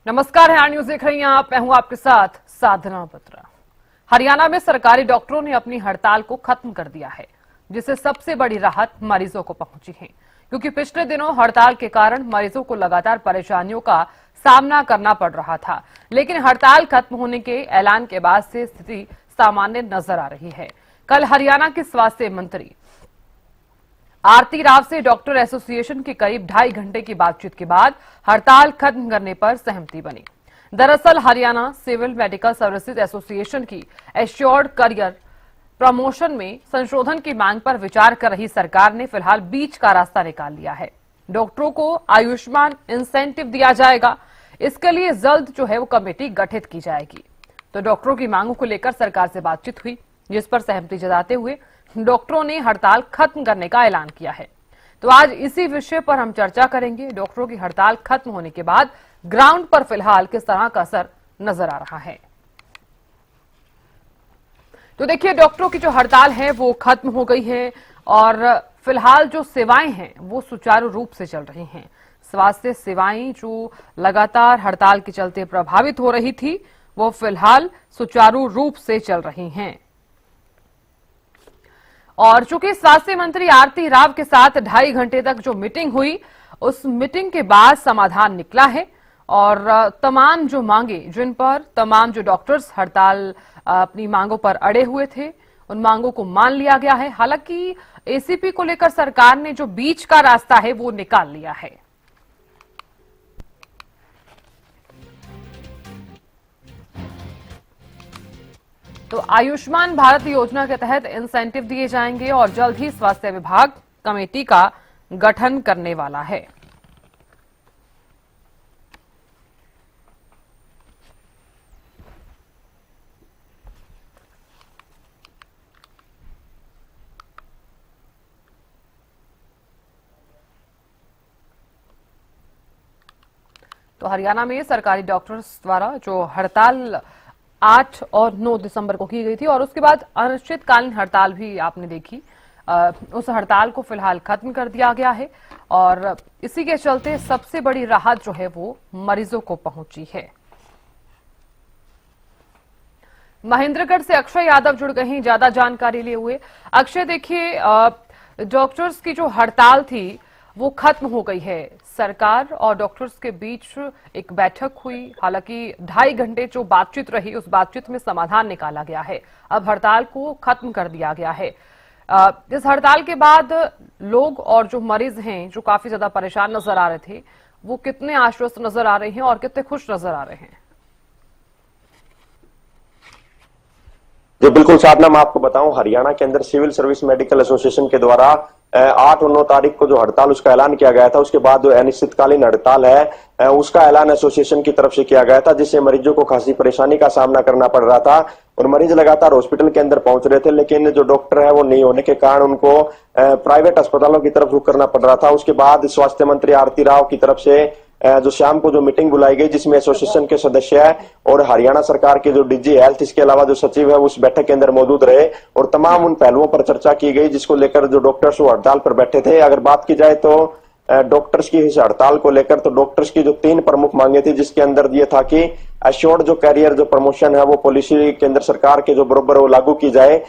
नमस्कार, हरियाणा न्यूज देख रही हैं आप। मैं हूं आपके साथ साधना बत्रा। हरियाणा में सरकारी डॉक्टरों ने अपनी हड़ताल को खत्म कर दिया है, जिससे सबसे बड़ी राहत मरीजों को पहुंची है, क्योंकि पिछले दिनों हड़ताल के कारण मरीजों को लगातार परेशानियों का सामना करना पड़ रहा था। लेकिन हड़ताल खत्म होने के ऐलान के बाद से स्थिति सामान्य नजर आ रही है। कल हरियाणा के स्वास्थ्य मंत्री आरती राव से डॉक्टर एसोसिएशन की करीब 2.5 घंटे की बातचीत के बाद हड़ताल खत्म करने पर सहमति बनी। दरअसल Haryana civil medical services association की एश्योर्ड करियर प्रमोशन में संशोधन की मांग पर विचार कर रही सरकार ने फिलहाल बीच का रास्ता निकाल लिया है। डॉक्टरों को आयुष्मान इंसेंटिव दिया जाएगा। इसके लिए जल्द वो कमेटी गठित की जाएगी। तो डॉक्टरों की मांगों को लेकर सरकार से बातचीत हुई, जिस पर सहमति जताते हुए डॉक्टरों ने हड़ताल खत्म करने का ऐलान किया है। तो आज इसी विषय पर हम चर्चा करेंगे। डॉक्टरों की हड़ताल खत्म होने के बाद ग्राउंड पर फिलहाल किस तरह का असर नजर आ रहा है। तो देखिए, डॉक्टरों की जो हड़ताल है वो खत्म हो गई है और फिलहाल जो सेवाएं हैं वो सुचारू रूप से चल रही हैं। स्वास्थ्य सेवाएं जो लगातार हड़ताल के चलते प्रभावित हो रही थी, वो फिलहाल सुचारू रूप से चल रही हैं। और चूंकि स्वास्थ्य मंत्री आरती राव के साथ 2.5 घंटे तक जो मीटिंग हुई, उस मीटिंग के बाद समाधान निकला है और तमाम जो मांगे, जिन पर तमाम जो डॉक्टर्स हड़ताल अपनी मांगों पर अड़े हुए थे, उन मांगों को मान लिया गया है। हालांकि एसीपी को लेकर सरकार ने जो बीच का रास्ता है वो निकाल लिया है। तो आयुष्मान भारत योजना के तहत इंसेंटिव दिए जाएंगे और जल्द ही स्वास्थ्य विभाग कमेटी का गठन करने वाला है। तो हरियाणा में सरकारी डॉक्टर्स द्वारा जो हड़ताल 8 और 9 दिसंबर को की गई थी और उसके बाद अनिश्चितकालीन हड़ताल भी आपने देखी, उस हड़ताल को फिलहाल खत्म कर दिया गया है और इसी के चलते सबसे बड़ी राहत जो है वो मरीजों को पहुंची है। महेंद्रगढ़ से अक्षय यादव जुड़ गए हैं ज्यादा जानकारी लिए हुए। अक्षय, देखिए, डॉक्टर्स की जो हड़ताल थी वो खत्म हो गई है। सरकार और डॉक्टर्स के बीच एक बैठक हुई। हालांकि 2.5 घंटे जो बातचीत रही, उस बातचीत में समाधान निकाला गया है। अब हड़ताल को खत्म कर दिया गया है। इस हड़ताल के बाद लोग और जो मरीज हैं, जो काफी ज्यादा परेशान नजर आ रहे थे, वो कितने आश्वस्त नजर आ रहे हैं और कितने खुश नजर आ रहे हैं? जी बिल्कुल साधना, मैं आपको बताऊं, हरियाणा के अंदर सिविल सर्विस मेडिकल एसोसिएशन के द्वारा 8 और 9 तारीख को जो हड़ताल उसका ऐलान किया गया था, उसके बाद जो अनिश्चितकालीन हड़ताल है उसका ऐलान एसोसिएशन की तरफ से किया गया था, जिससे मरीजों को खासी परेशानी का सामना करना पड़ रहा था और मरीज लगातार हॉस्पिटल के अंदर पहुंच रहे थे। लेकिन जो डॉक्टर है वो नहीं होने के कारण उनको प्राइवेट अस्पतालों की तरफ रुख करना पड़ रहा था। उसके बाद स्वास्थ्य मंत्री आरती राव की तरफ से जो शाम को जो मीटिंग बुलाई गई, जिसमें एसोसिएशन के सदस्य है और हरियाणा सरकार के जो डीजी हेल्थ, इसके अलावा जो सचिव है, उस बैठक के अंदर मौजूद रहे और तमाम उन पहलुओं पर चर्चा की गई जिसको लेकर जो डॉक्टर्स वो हड़ताल पर बैठे थे। अगर बात की जाए तो डॉक्टर्स की इस हड़ताल को लेकर तो डॉक्टर्स की जो 3 प्रमुख मांगे थी, जिसके अंदर ये था कि एश्योर्ड जो कैरियर जो प्रमोशन है वो पॉलिसी के अंदर सरकार के जो बराबर वो लागू की जाए।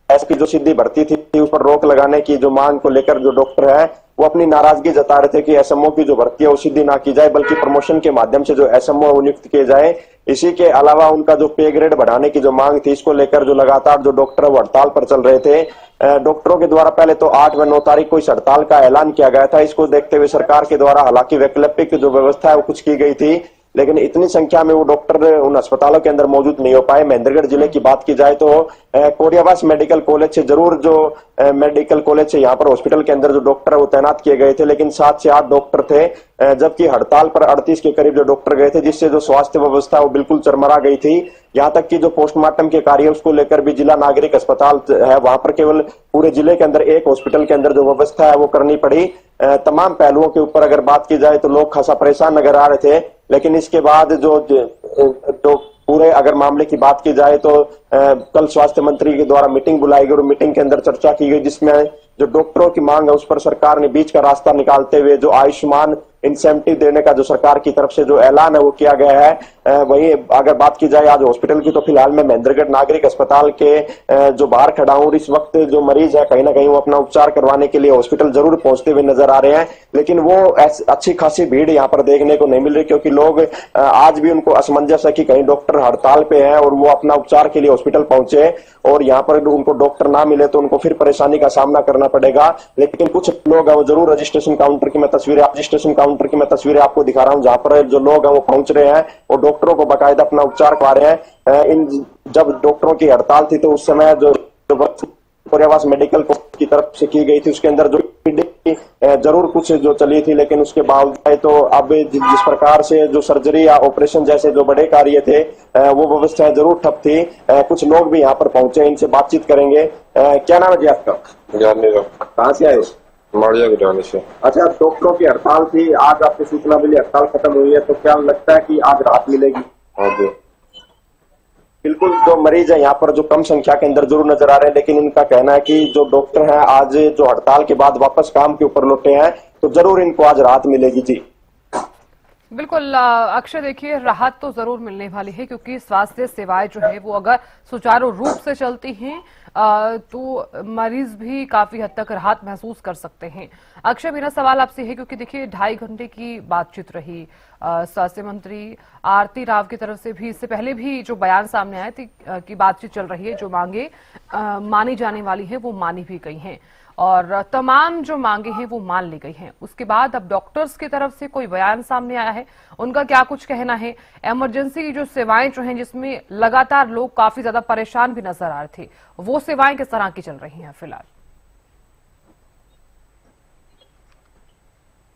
ऐसी जो सीधी भर्ती थी उस पर रोक लगाने की जो मांग को लेकर जो डॉक्टर है वो अपनी नाराजगी जता रहे थे कि एसएमओ की जो भर्ती है वो सीधी ना की जाए, बल्कि प्रमोशन के माध्यम से जो एसएमओ नियुक्त किए जाए। इसी के अलावा उनका जो पे ग्रेड बढ़ाने की जो मांग थी, इसको लेकर जो लगातार जो डॉक्टर वो हड़ताल पर चल रहे थे। डॉक्टरों के द्वारा पहले तो 8 व 9 तारीख को इस हड़ताल का ऐलान किया गया था। इसको देखते हुए सरकार के द्वारा हालांकि वैकल्पिक जो व्यवस्था है वो कुछ की गई थी, लेकिन इतनी संख्या में वो डॉक्टर उन अस्पतालों के अंदर मौजूद नहीं हो पाए। महेंद्रगढ़ जिले की बात की जाए तो कोरियावास मेडिकल कॉलेज से जरूर जो मेडिकल कॉलेज से यहाँ पर हॉस्पिटल के अंदर जो डॉक्टर है वो तैनात किए गए थे, लेकिन 7 से 8 डॉक्टर थे, जबकि हड़ताल पर 38 के करीब जो डॉक्टर गए थे, जिससे जो स्वास्थ्य व्यवस्था वो बिल्कुल चरमरा गई थी। यहाँ तक कि जो पोस्टमार्टम के कार्य उसको लेकर भी जिला नागरिक अस्पताल है, वहां पर केवल पूरे जिले के अंदर एक हॉस्पिटल के अंदर जो व्यवस्था है वो करनी पड़ी। तमाम पहलुओं के ऊपर अगर बात की जाए तो लोग खासा परेशान नजर आ रहे थे। लेकिन इसके बाद जो पूरे अगर मामले की बात की जाए तो कल स्वास्थ्य मंत्री के द्वारा मीटिंग बुलाई गई और मीटिंग के अंदर चर्चा की गई, जिसमें जो डॉक्टरों की मांग है उस पर सरकार ने बीच का रास्ता निकालते हुए जो आयुष्मान इंसेंटिव देने का जो सरकार की तरफ से जो ऐलान है वो किया गया है। वहीं अगर बात की जाए आज हॉस्पिटल की, तो फिलहाल मैं महेंद्रगढ़ नागरिक अस्पताल के जो बाहर खड़ा हूं, और इस वक्त जो मरीज है कहीं ना कहीं वो अपना उपचार करवाने के लिए हॉस्पिटल जरूर पहुंचते हुए नजर आ रहे हैं, लेकिन वो अच्छी खासी भीड़ यहाँ पर देखने को नहीं मिल रही, क्योंकि लोग आज भी उनको असमंजस है कि कहीं डॉक्टर हड़ताल पे हैं और वो अपना उपचार के लिए हॉस्पिटल पहुंचे और यहाँ पर उनको डॉक्टर ना मिले तो उनको फिर परेशानी का सामना करना पड़ेगा। लेकिन कुछ लोग हैं वो जरूर रजिस्ट्रेशन काउंटर की मैं तस्वीरें आपको दिखा रहा हूँ, जहां पर जो लोग हैं वो पहुंच रहे हैं और डॉक्टरों को बाकायदा अपना उपचार करवा रहे हैं। जब डॉक्टरों की हड़ताल थी तो उस समय जो पर्यावास मेडिकल की तरफ से की गई थी, उसके अंदर जो जरूर कुछ जो चली थी, लेकिन उसके बावजूद तो अब जिस प्रकार से जो सर्जरी या ऑपरेशन जैसे जो बड़े कार्य थे वो व्यवस्थाएं जरूर ठप थी। कुछ लोग भी यहाँ पर पहुंचे, इनसे बातचीत करेंगे। क्या नाम है जी आपका? कहाँ से आए? माड़िया गिराने से। अच्छा, डॉक्टरों की हड़ताल थी, आज आपकी सूचना मिली हड़ताल खत्म हुई है, तो क्या लगता है कि आज राहत मिलेगी? हाँ जी बिल्कुल, जो मरीज है यहाँ पर जो कम संख्या के अंदर जरूर नजर आ रहे हैं, लेकिन इनका कहना है कि जो डॉक्टर हैं आज जो हड़ताल के बाद वापस काम के ऊपर लौटे हैं, तो जरूर इनको आज राहत मिलेगी जी। बिल्कुल अक्षय, देखिए राहत तो जरूर मिलने वाली है, क्योंकि स्वास्थ्य सेवाएं जो है वो अगर सुचारू रूप से चलती हैं तो मरीज भी काफी हद तक राहत महसूस कर सकते हैं। अक्षय, मेरा सवाल आपसे है, क्योंकि देखिए 2.5 घंटे की बातचीत रही, स्वास्थ्य मंत्री आरती राव की तरफ से भी इससे पहले भी जो बयान सामने आए थे कि बातचीत चल रही है, जो मांगे मानी जाने वाली है वो मानी भी गई हैं और तमाम जो मांगे हैं वो मान ली गई हैं। उसके बाद अब डॉक्टर्स की तरफ से कोई बयान सामने आया है, उनका क्या कुछ कहना है? इमरजेंसी की जो सेवाएं जो हैं, जिसमें लगातार लोग काफी ज्यादा परेशान भी नजर आ रहे थे, वो सेवाएं किस तरह की चल रही हैं फिलहाल?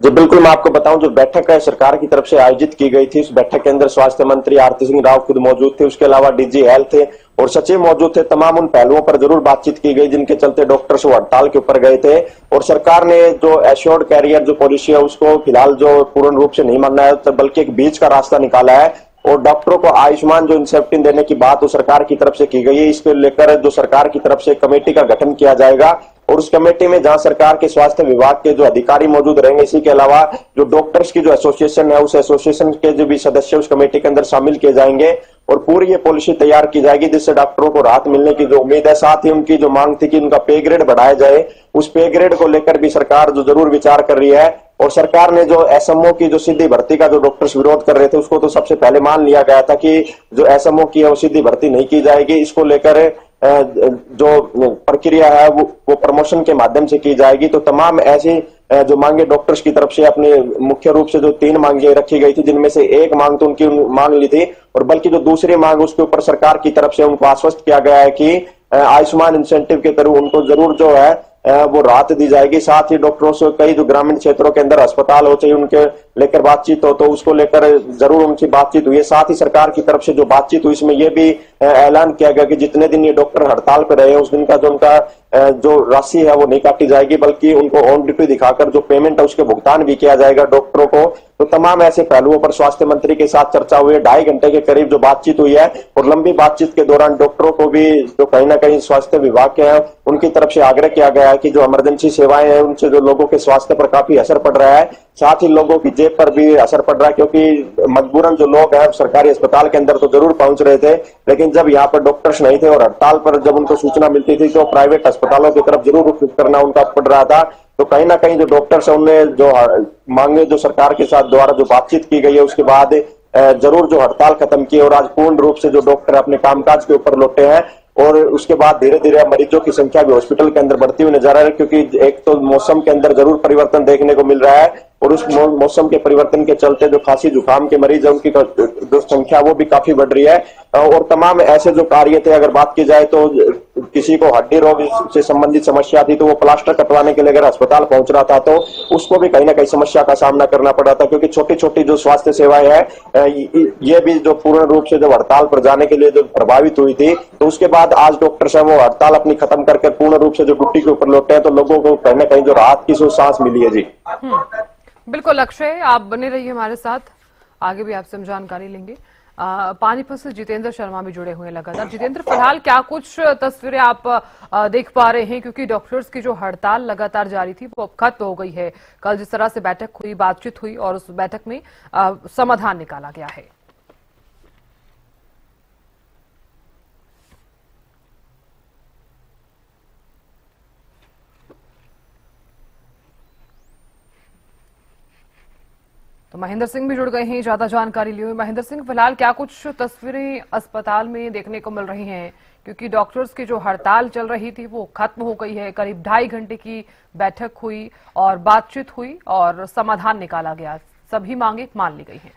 जी बिल्कुल, मैं आपको बताऊं, जो बैठक है सरकार की तरफ से आयोजित की गई थी, उस बैठक के अंदर स्वास्थ्य मंत्री आरती सिंह राव खुद मौजूद थे, उसके अलावा डीजी हेल्थ और सचिव मौजूद थे। तमाम उन पहलुओं पर जरूर बातचीत की गई जिनके चलते डॉक्टर्स वो हड़ताल के ऊपर गए थे, और सरकार ने जो एश्योर्ड कैरियर जो पॉलिसी है उसको फिलहाल जो पूर्ण रूप से नहीं मानना है, बल्कि एक बीच का रास्ता निकाला है। और डॉक्टरों को आयुष्मान जो इंसेंटिव देने की बात वो सरकार की तरफ से की गई है, इसको लेकर जो सरकार की तरफ से कमेटी का गठन किया जाएगा, और उस कमेटी में जहां सरकार के स्वास्थ्य विभाग के जो अधिकारी मौजूद रहेंगे, इसी के अलावा जो डॉक्टर्स की जो एसोसिएशन है, उस एसोसिएशन के जो भी सदस्य उस कमेटी के अंदर शामिल किए जाएंगे और पूरी ये पॉलिसी तैयार की जाएगी जिससे डॉक्टरों को राहत मिलने की जो उम्मीद है। साथ ही उनकी जो मांग थी कि उनका पे ग्रेड बढ़ाया जाए, उस पे ग्रेड को लेकर भी सरकार जो जरूर विचार कर रही है। और सरकार ने जो एसएमओ की जो सीधी भर्ती का जो डॉक्टर्स विरोध कर रहे थे, उसको तो सबसे पहले मान लिया गया था कि जो एसएमओ की है वो सीधी भर्ती नहीं की जाएगी। इसको लेकर जो प्रक्रिया है वो प्रमोशन के माध्यम से की जाएगी। तो तमाम ऐसी जो मांगे डॉक्टर्स की तरफ से अपने मुख्य रूप से जो 3 मांगे रखी गई थी, जिनमें से एक मांग तो उनकी मांग ली थी, और बल्कि जो दूसरी मांग उसके ऊपर सरकार की तरफ से उनको आश्वस्त किया गया है कि आयुष्मान इंसेंटिव के थ्रू उनको जरूर जो है वो राहत दी जाएगी। साथ ही डॉक्टरों से कई जो ग्रामीण क्षेत्रों के अंदर अस्पताल हो चाहिए उनके लेकर बातचीत हो, तो उसको लेकर जरूर उनकी बातचीत हुई है। साथ ही सरकार की तरफ से जो बातचीत हुई इसमें यह भी ऐलान किया गया कि जितने दिन ये डॉक्टर हड़ताल पर रहे उस दिन का जो उनका जो राशि है वो नहीं काटी जाएगी, बल्कि उनको ऑन ड्यूटी दिखाकर जो पेमेंट है उसके भुगतान भी किया जाएगा डॉक्टरों को। तो तमाम ऐसे पहलुओं पर स्वास्थ्य मंत्री के साथ चर्चा हुई है। 2.5 घंटे के करीब जो बातचीत हुई है, और लंबी बातचीत के दौरान डॉक्टरों को भी जो कहीं ना कहीं स्वास्थ्य विभाग के हैं उनकी तरफ से आग्रह किया गया है कि जो इमरजेंसी सेवाएं हैं उनसे जो लोगों के स्वास्थ्य पर काफी असर पड़ रहा है, साथ ही लोगों की जेब पर भी असर पड़ रहा है, क्योंकि मजबूरन जो लोग हैं सरकारी अस्पताल के अंदर तो जरूर पहुंच रहे थे, लेकिन जब यहाँ पर डॉक्टर्स नहीं थे और हड़ताल पर जब उनको सूचना मिलती थी तो प्राइवेट अस्पतालों की तरफ जरूर रुख करना उनका पड़ रहा था। तो कहीं ना कहीं जो डॉक्टर्स है उनने जो मांगे जो सरकार के साथ द्वारा जो बातचीत की गई है उसके बाद जरूर जो हड़ताल खत्म की, और आज पूर्ण रूप से जो डॉक्टर अपने कामकाज के ऊपर लौटे हैं। और उसके बाद धीरे धीरे मरीजों की संख्या भी हॉस्पिटल के अंदर बढ़ती हुई नजर आ रही है, क्योंकि एक तो मौसम के अंदर जरूर परिवर्तन देखने को मिल रहा है, और उस मौसम के परिवर्तन के चलते जो खांसी जुकाम के मरीज है उनकी जो संख्या वो भी काफी बढ़ रही है। और तमाम ऐसे जो कार्य थे, अगर बात की जाए तो किसी को हड्डी रोग से संबंधित समस्या थी तो वो प्लास्टर कटवाने के लिए अगर अस्पताल पहुंच रहा था तो उसको भी कहीं ना कहीं समस्या का सामना करना पड़ रहा था, क्योंकि छोटी छोटी जो स्वास्थ्य सेवाएं हैं ये भी जो पूर्ण रूप से जब हड़ताल पर जाने के लिए जो प्रभावित हुई थी, तो उसके बाद आज डॉक्टर्स हैं वो हड़ताल अपनी खत्म करके पूर्ण रूप से जो ड्यूटी के ऊपर लौटे हैं, तो लोगों को कहीं ना कहीं जो राहत की सांस मिली है जी। बिल्कुल अक्षय, आप बने रहिए हमारे साथ, आगे भी आपसे हम जानकारी लेंगे। पानीपत से जितेंद्र शर्मा भी जुड़े हुए हैं लगातार। जितेंद्र, फिलहाल क्या कुछ तस्वीरें आप देख पा रहे हैं, क्योंकि डॉक्टर्स की जो हड़ताल लगातार जारी थी वो अब खत्म हो गई है। कल जिस तरह से बैठक हुई, बातचीत हुई और उस बैठक में समाधान निकाला गया है। तो महेंद्र सिंह भी जुड़ गए हैं ज्यादा जानकारी लिए हुए। महेंद्र सिंह, फिलहाल क्या कुछ तस्वीरें अस्पताल में देखने को मिल रही हैं, क्योंकि डॉक्टर्स की जो हड़ताल चल रही थी वो खत्म हो गई है। करीब 2.5 घंटे की बैठक हुई और बातचीत हुई और समाधान निकाला गया, सभी मांगे मान ली गई हैं।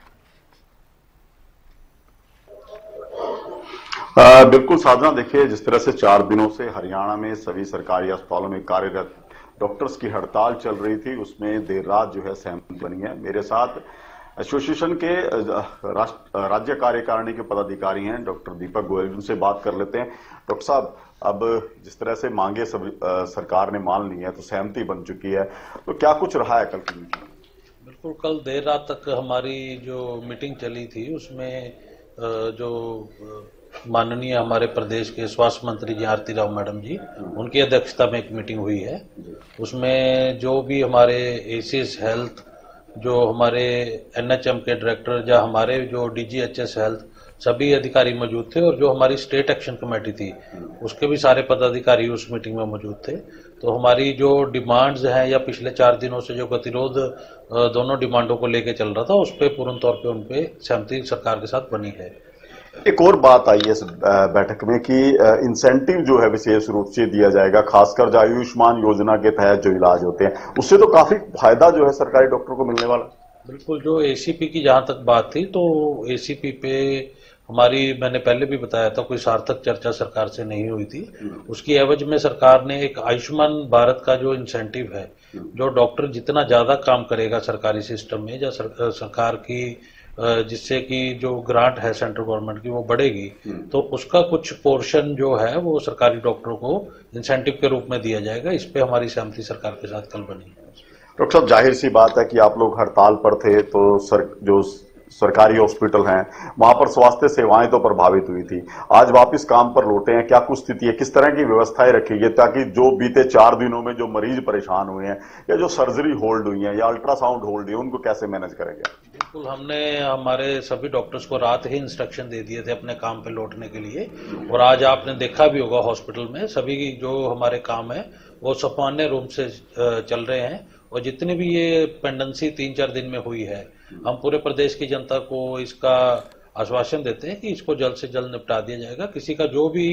बिल्कुल साधना, देखिए जिस तरह से 4 दिनों से हरियाणा में सभी सरकारी अस्पतालों में कार्यरत डॉक्टर्स की हड़ताल चल रही थी, उसमें देर रात जो है सहमति बनी है। मेरे साथ एसोसिएशन के राज्य कार्यकारिणी के पदाधिकारी हैं डॉक्टर दीपक गोयल, उनसे बात कर लेते हैं। डॉक्टर साहब, अब जिस तरह से मांगे सब सरकार ने मान ली है, तो सहमति बन चुकी है, तो क्या कुछ रहा है कल की मीटिंग? बिल्कुल, कल देर रात तक हमारी जो मीटिंग चली थी उसमें जो माननीय हमारे प्रदेश के स्वास्थ्य मंत्री जी आरती राव मैडम जी, उनकी अध्यक्षता में एक मीटिंग हुई है। उसमें जो भी हमारे एसीएस हेल्थ, जो हमारे एनएचएम के डायरेक्टर या हमारे जो डीजीएचएस हेल्थ, सभी अधिकारी मौजूद थे और जो हमारी स्टेट एक्शन कमेटी थी उसके भी सारे पदाधिकारी उस मीटिंग में मौजूद थे। तो हमारी जो डिमांड्स हैं या पिछले 4 दिनों से जो गतिरोध दोनों डिमांडों को लेके चल रहा था, उस पर पूर्ण तौर पे उन पे सहमति सरकार के साथ बनी है। एक और बात आई है इस बैठक में कि इंसेंटिव जो है विशेष रूप से दिया जाएगा, खासकर जो आयुष्मान योजना के तहत जो इलाज होते हैं, उससे तो काफी फायदा जो है सरकारी डॉक्टर को मिलने वाला। बिल्कुल, जो एसीपी की जहां तक बात थी, तो एसीपी पे हमारी, मैंने पहले भी बताया था, कोई सार्थक चर्चा सरकार से नहीं हुई थी। उसकी एवज में सरकार ने एक आयुष्मान भारत का जो इंसेंटिव है, जो डॉक्टर जितना ज्यादा काम करेगा सरकारी सिस्टम में या सरकार की जिससे कि जो ग्रांट है सेंट्रल गवर्नमेंट की वो बढ़ेगी, तो उसका कुछ पोर्शन जो है वो सरकारी डॉक्टरों को इंसेंटिव के रूप में दिया जाएगा। इस पे हमारी सहमति सरकार के साथ कल बनी है। डॉक्टर साहब, जाहिर सी बात है कि आप लोग हड़ताल पर थे, तो जो सरकारी हॉस्पिटल हैं वहां पर स्वास्थ्य सेवाएं तो प्रभावित हुई थी। आज वापस काम पर लौटे हैं, क्या कुछ स्थिति है, किस तरह की व्यवस्थाएं रखी गई ताकि जो बीते 4 दिनों में जो मरीज परेशान हुए हैं या जो सर्जरी होल्ड हुई है या अल्ट्रासाउंड होल्ड हुई है, उनको कैसे मैनेज करेंगे? बिल्कुल, हमने हमारे सभी डॉक्टर्स को रात ही इंस्ट्रक्शन दे दिए थे अपने काम पे लौटने के लिए, और आज आपने देखा भी होगा हॉस्पिटल में सभी जो हमारे काम है वो सामान्य रूप से चल रहे हैं। और जितनी भी ये पेंडेंसी 3-4 दिन में हुई है, हम पूरे प्रदेश की जनता को इसका आश्वासन देते हैं कि इसको जल्द से जल्द निपटा दिया जाएगा। किसी का जो भी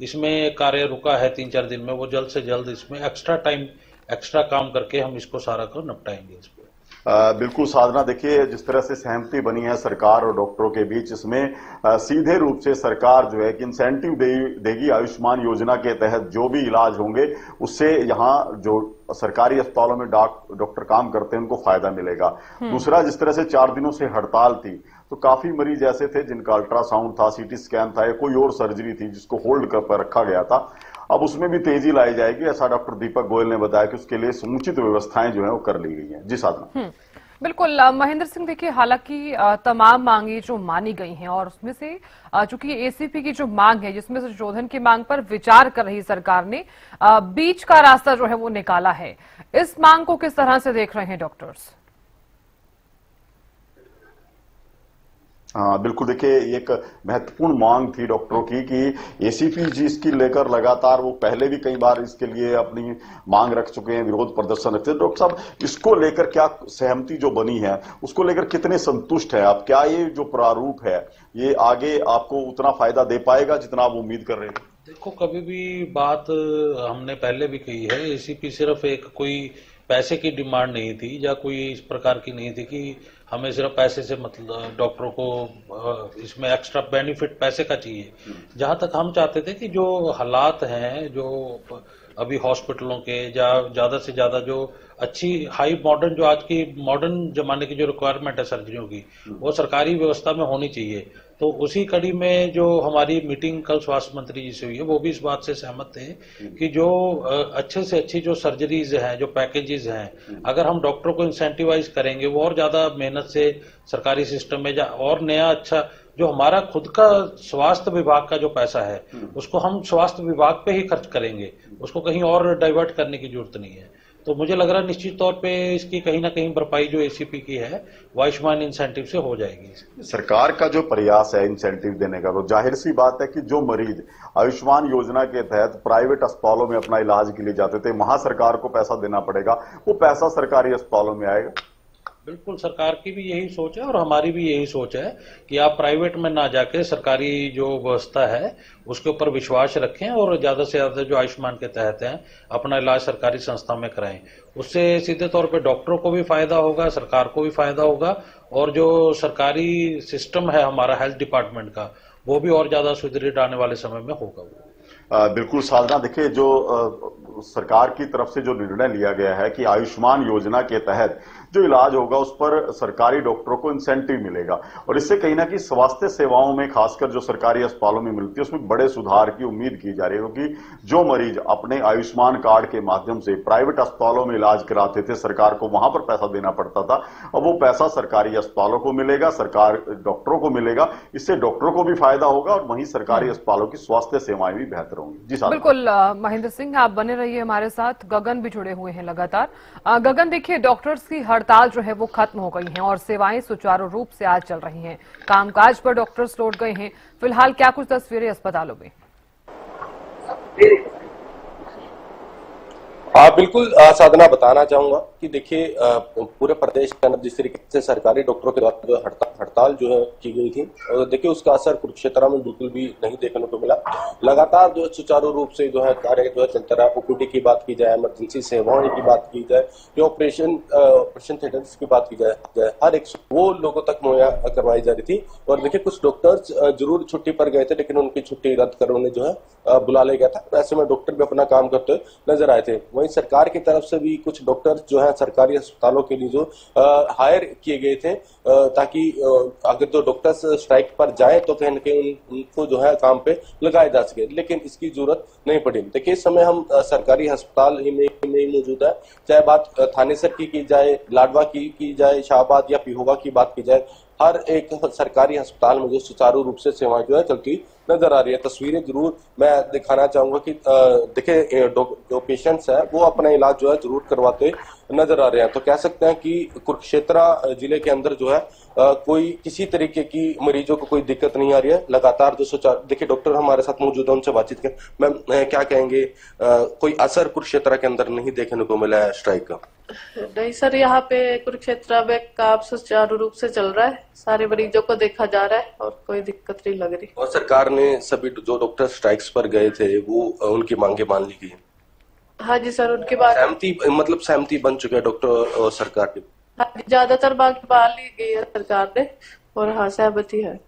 इसमें कार्य रुका है 3-4 दिन में, वो जल्द से जल्द इसमें एक्स्ट्रा काम करके हम इसको सारा को निपटाएंगे। इसको बिल्कुल साधना, देखिए जिस तरह से सहमति बनी है सरकार और डॉक्टरों के बीच, इसमें सीधे रूप से सरकार जो है कि इंसेंटिव देगी आयुष्मान योजना के तहत जो भी इलाज होंगे, उससे यहाँ जो सरकारी अस्पतालों में डॉक्टर काम करते हैं उनको फायदा मिलेगा। दूसरा, जिस तरह से 4 दिनों से हड़ताल थी, तो काफी मरीज ऐसे थे जिनका अल्ट्रासाउंड था, सीटी स्कैन था या कोई और सर्जरी थी जिसको होल्ड कर रखा गया था। अब उसमें भी तेजी लाई जाएगी, ऐसा डॉक्टर दीपक गोयल ने बताया कि उसके लिए समुचित व्यवस्थाएं जो है वो कर ली गई हैं। जी साधना। बिल्कुल महेंद्र सिंह, देखिए हालांकि तमाम मांगे जो मानी गई हैं और उसमें से चूंकि एसीपी की जो मांग है जिसमें संशोधन की मांग पर विचार कर रही सरकार ने बीच का रास्ता जो है वो निकाला है। इस मांग को किस तरह से देख रहे हैं डॉक्टर्स? हाँ बिल्कुल, देखिए एक महत्वपूर्ण मांग थी डॉक्टरों की कि एसीपी जी इसकी लेकर लगातार, वो पहले भी कई बार इसके लिए अपनी मांग रख चुके हैं, विरोध प्रदर्शन रखते हैं। डॉक्टर साहब, इसको लेकर क्या सहमति जो बनी है उसको लेकर कितने संतुष्ट है आप? क्या ये जो प्रारूप है ये आगे आपको उतना फायदा दे पाएगा जितना आप उम्मीद कर रहे हैं? देखो, कभी भी बात हमने पहले भी कही है, एसीपी सिर्फ एक कोई पैसे की डिमांड नहीं थी या कोई इस प्रकार की नहीं थी कि हमें सिर्फ पैसे से मतलब डॉक्टरों को इसमें एक्स्ट्रा बेनिफिट पैसे का चाहिए। जहां तक हम चाहते थे कि जो हालात हैं जो अभी हॉस्पिटलों के, ज्यादा से ज्यादा जो अच्छी हाई मॉडर्न, जो आज की मॉडर्न जमाने की जो रिक्वायरमेंट है सर्जरियों की, वो सरकारी व्यवस्था में होनी चाहिए। तो उसी कड़ी में जो हमारी मीटिंग कल स्वास्थ्य मंत्री जी से हुई है, वो भी इस बात से सहमत थे कि जो अच्छे से अच्छी जो सर्जरीज हैं, जो पैकेजेस हैं, अगर हम डॉक्टरों को इंसेंटिवाइज करेंगे, वो और ज्यादा मेहनत से सरकारी सिस्टम में और नया अच्छा जो हमारा खुद का स्वास्थ्य विभाग का जो पैसा है उसको हम स्वास्थ्य विभाग पे ही खर्च करेंगे, उसको कहीं और डाइवर्ट करने की जरूरत नहीं है। तो मुझे लग रहा है निश्चित तौर पे इसकी कहीं ना कहीं भरपाई जो एसीपी की है वो आयुष्मान इंसेंटिव से हो जाएगी। सरकार का जो प्रयास है इंसेंटिव देने का, तो जाहिर सी बात है कि जो मरीज आयुष्मान योजना के तहत प्राइवेट अस्पतालों में अपना इलाज के लिए जाते थे, वहां सरकार को पैसा देना पड़ेगा, वो पैसा सरकारी अस्पतालों में आएगा। बिल्कुल, सरकार की भी यही सोच है और हमारी भी यही सोच है कि आप प्राइवेट में ना जाके सरकारी जो व्यवस्था है उसके ऊपर विश्वास रखें और ज्यादा से ज्यादा जो आयुष्मान के तहत है अपना इलाज सरकारी संस्था में कराएं। उससे सीधे तौर पे डॉक्टरों को भी फायदा होगा, सरकार को भी फायदा होगा और जो सरकारी सिस्टम है हमारा हेल्थ डिपार्टमेंट का वो भी और ज्यादा सुदृढ़ आने वाले समय में होगा। बिल्कुल साधना, देखिए जो सरकार की तरफ से जो निर्णय लिया गया है कि आयुष्मान योजना के तहत जो इलाज होगा उस पर सरकारी डॉक्टरों को इंसेंटिव मिलेगा और इससे कहीं ना कहीं स्वास्थ्य सेवाओं में खासकर जो सरकारी अस्पतालों में मिलती है उसमें बड़े सुधार की उम्मीद की जा रही है, क्योंकि जो मरीज अपने आयुष्मान कार्ड के माध्यम से प्राइवेट अस्पतालों में इलाज कराते थे, सरकार को वहां पर पैसा देना पड़ता था, अब वो पैसा सरकारी अस्पतालों को मिलेगा, सरकार डॉक्टरों को मिलेगा। इससे डॉक्टरों को भी फायदा होगा और वहीं सरकारी अस्पतालों की स्वास्थ्य सेवाएं भी बेहतर होंगी। जी साहब। बिल्कुल महेंद्र सिंह, आप बने रहिए हमारे साथ। गगन भी जुड़े हुए हैं लगातार। गगन, देखिए डॉक्टर्स की हड़ताल जो है वो खत्म हो गई है और सेवाएं सुचारू रूप से आज चल रही हैं। कामकाज पर डॉक्टर्स लौट गए हैं। फिलहाल क्या कुछ तस्वीरें अस्पतालों में? बिल्कुल साधना, बताना चाहूंगा कि देखिए पूरे प्रदेश के अंदर जिस तरीके से सरकारी डॉक्टरों के द्वारा जो हड़ताल जो है की गई थी, और देखिए उसका असर कुरुक्षेत्र में बिल्कुल भी नहीं देखने को मिला। लगातार जो सुचारू रूप से जो है कार्य जो है चलता रहा। ओपीडी की बात की जाए, इमरजेंसी सेवाओं की बात की जाए, या ऑपरेशन थिएटर्स की बात की जाए, हर एक वो लोगों तक मुहैया करवाई जा रही थी। और देखिए कुछ डॉक्टर्स जरूर छुट्टी पर गए थे, लेकिन उनकी छुट्टी रद्द कर उन्हें जो है बुला लिया गया था। ऐसे में डॉक्टर भी अपना काम करते हुए नजर आए थे। वहीं सरकार की तरफ से भी कुछ डॉक्टर जो है सरकारी अस्पतालों के लिए जो हायर किए गए थे, ताकि अगर जो डॉक्टर्स स्ट्राइक पर जाए तो कहीं न कहीं उनको जो है काम पे लगाया जा सके, लेकिन इसकी जरूरत नहीं पड़ी। देखिए इस समय हम सरकारी अस्पताल ही में मौजूद है, चाहे बात थानेसर की जाए, लाडवा की जाए, शाहबाद या पिहोगा की बात की जाए, हर एक सरकारी अस्पताल में जो सुचारू रूप से सेवाएं जो है चलती नजर आ रही है। तस्वीरें जरूर मैं दिखाना चाहूंगा कि देखिए जो पेशेंट्स है वो अपना इलाज जो है जरूर करवाते नजर आ रहे हैं। तो कह सकते हैं कि कुरुक्षेत्र जिले के अंदर जो है कोई किसी तरीके की मरीजों को कोई दिक्कत नहीं आ रही है। लगातार जो सुचारू, देखिए डॉक्टर हमारे साथ मौजूद है, उनसे बातचीत करें। मैम क्या कहेंगे, कोई असर कुरुक्षेत्र के अंदर नहीं देखने को मिला है स्ट्राइक का? नहीं सर, यहाँ पे कुरुक्षेत्र में काम सुचारू रूप से चल रहा है, सारे मरीजों को देखा जा रहा है और कोई दिक्कत नहीं लग रही। और सरकार ने सभी जो डॉक्टर स्ट्राइक्स पर गए थे वो उनकी मांगे मान ली गई? हाँ जी सर, उनकी बात सहमति बन चुकी है डॉक्टर और सरकार की? हाँ जी, ज्यादातर मांग मान ली गई है सरकार ने और हाँ सहमति है।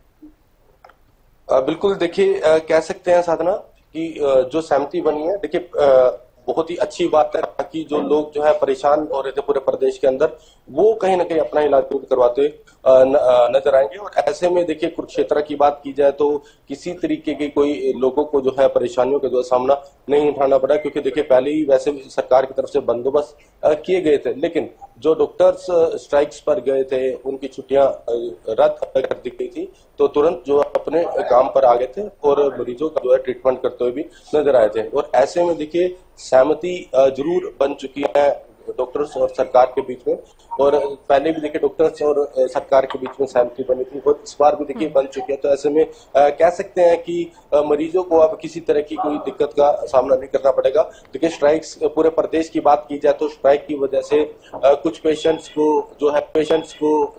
बिल्कुल, देखिए कह सकते हैं साधना कि जो सहमति बनी है, देखिए बहुत ही अच्छी बात है कि जो लोग जो है परेशान हो रहे थे पूरे प्रदेश के अंदर, वो कहीं ना कहीं अपना इलाज करवाते नजर आएंगे। और ऐसे में देखिए कुरुक्षेत्र की बात की जाए तो किसी तरीके की कोई लोगों को जो है परेशानियों का जो सामना नहीं उठाना पड़ा, क्योंकि देखिए पहले ही वैसे सरकार की तरफ से बंदोबस्त किए गए थे। लेकिन जो डॉक्टर्स स्ट्राइक्स पर गए थे उनकी छुट्टियां रद्द कर दी गई थी, तो तुरंत जो अपने काम पर आ गए थे और मरीजों का जो है ट्रीटमेंट करते हुए भी नजर आए थे। और ऐसे में देखिए सहमति जरूर बन चुकी है डॉक्टर्स और सरकार के बीच में, और पहले भी देखिए डॉक्टर्स और सरकार के बीच में सहमति बनी थी और इस बार भी देखिए बन चुकी है। तो ऐसे में कह सकते हैं कि मरीजों को अब किसी तरह की कोई दिक्कत का सामना नहीं करना पड़ेगा। देखिए स्ट्राइक्स पूरे प्रदेश की बात की जाए तो स्ट्राइक की वजह से कुछ पेशेंट्स को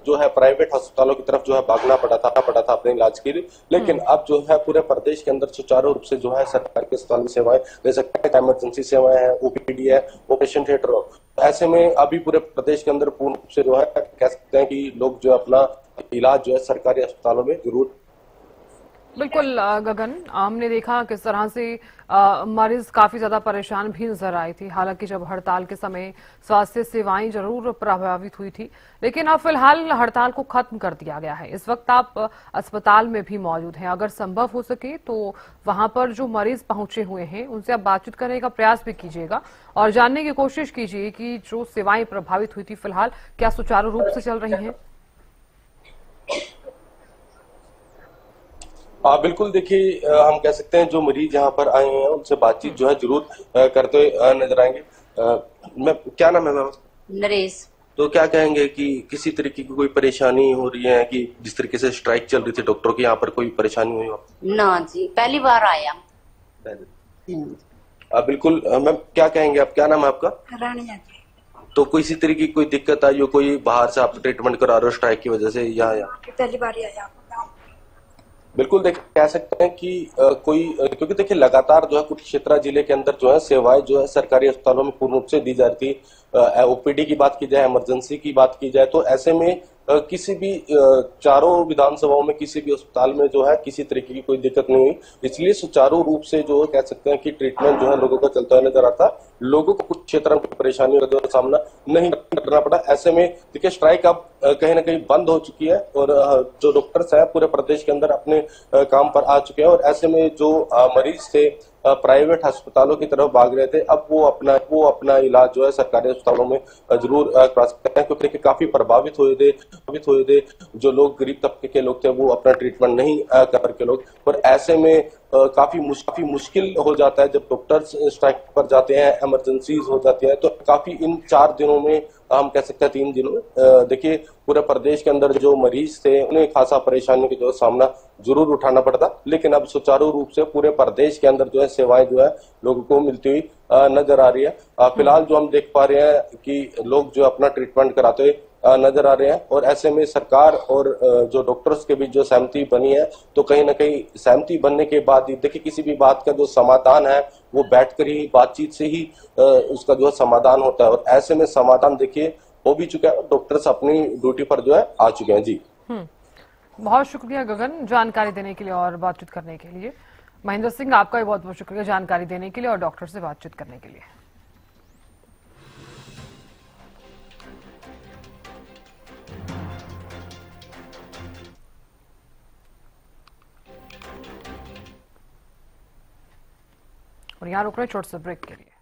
जो है प्राइवेट अस्पतालों की तरफ जो है भागना पड़ा था अपने इलाज के लिए। लेकिन अब जो है पूरे प्रदेश के अंदर सुचारू रूप से जो है सरकार के अस्पताल की सेवाएं ले सकते हैं, इमरजेंसी सेवाएं है, ओपीडी है, ऑपरेशन थिएटर। ऐसे में अभी पूरे प्रदेश के अंदर पूर्ण रूप से जो है कह सकते हैं कि लोग जो है अपना इलाज जो है सरकारी अस्पतालों में जरूर। बिल्कुल गगन, हमने देखा किस तरह से मरीज काफी ज्यादा परेशान भी नजर आई थी। हालांकि जब हड़ताल के समय स्वास्थ्य सेवाएं जरूर प्रभावित हुई थी, लेकिन अब फिलहाल हड़ताल को खत्म कर दिया गया है। इस वक्त आप अस्पताल में भी मौजूद हैं। अगर संभव हो सके तो वहां पर जो मरीज पहुंचे हुए हैं उनसे आप बातचीत करने का प्रयास भी कीजिएगा और जानने की कोशिश कीजिए कि जो सेवाएं प्रभावित हुई थी फिलहाल क्या सुचारू रूप से चल रही हैं। बिल्कुल देखिए, हम कह सकते हैं जो मरीज यहाँ पर आए हैं उनसे बातचीत जो है जरूर करते हुए नजर आएंगे। मैं क्या नाम है मैम? नरेश। तो क्या कहेंगे कि किसी तरीके की कोई परेशानी हो रही है कि जिस तरीके से स्ट्राइक चल रही थी डॉक्टरों की, यहाँ पर कोई परेशानी हुई हो? ना जी, पहली बार आया। बिल्कुल मैम, क्या कहेंगे आप? क्या नाम है आपका? रानिया जी। तो कोई इसी तरीके की कोई दिक्कत आई हो, कोई बाहर से आप ट्रीटमेंट करा रहे हो स्ट्राइक की वजह से या? पहली बार ही आया। बिल्कुल देखिए, कह सकते हैं कि क्योंकि देखिए लगातार जो है कुरुक्षेत्र जिले के अंदर जो है सेवाएं जो है सरकारी अस्पतालों में पूर्ण रूप से दी जा रही थी। ओपीडी की बात की जाए, इमरजेंसी की बात की जाए, तो ऐसे में किसी भी चारों विधानसभाओं में किसी भी अस्पताल में जो है किसी तरीके की कोई दिक्कत नहीं हुई। इसलिए सुचारू रूप से जो कह सकते हैं कि ट्रीटमेंट जो है लोगों का चलता हुआ नजर आता। लोगों को कुछ क्षेत्रों में परेशानियों का सामना नहीं करना पड़ा। ऐसे में देखिए स्ट्राइक अब कहीं ना कहीं बंद हो चुकी है और जो डॉक्टर्स हैं पूरे प्रदेश के अंदर अपने काम पर आ चुके हैं और ऐसे में जो मरीज थे प्राइवेट अस्पतालों की तरफ भाग रहे थे, अब वो अपना इलाज जो है सरकारी अस्पतालों में जरूर करा सकते हैं, क्योंकि काफी प्रभावित हुए थे जो लोग गरीब तबके के लोग थे, वो अपना ट्रीटमेंट नहीं कर के लोग। पर ऐसे में काफी मुश्किल हो जाता है जब डॉक्टर्स स्ट्राइक पर जाते हैं, इमरजेंसीज हो जाती है। तो काफी इन 4 दिनों में, हम कह सकते हैं 3 दिनों में, देखिए पूरे प्रदेश के अंदर जो मरीज थे उन्हें खासा परेशानी का जो सामना जरूर उठाना पड़ता, लेकिन अब सुचारू रूप से पूरे प्रदेश के अंदर जो है सेवाएं जो है लोगों को मिलती हुई नजर आ रही है। फिलहाल जो हम देख पा रहे हैं कि लोग जो अपना ट्रीटमेंट कराते हुए नजर आ रहे हैं और ऐसे में सरकार और जो डॉक्टर्स के बीच जो सहमति बनी है, तो कहीं ना कहीं सहमति बनने के बाद ही देखिए किसी भी बात का जो समाधान है वो बैठकर ही बातचीत से ही उसका जो है समाधान होता है और ऐसे में समाधान देखिए हो भी चुका है। डॉक्टर्स अपनी ड्यूटी पर जो है आ चुके हैं। जी बहुत शुक्रिया गगन जानकारी देने के लिए और बातचीत करने के लिए। महेंद्र सिंह, आपका भी बहुत बहुत शुक्रिया जानकारी देने के लिए और डॉक्टर से बातचीत करने के लिए। और यहाँ रुक रहे छोटे से ब्रेक के लिए।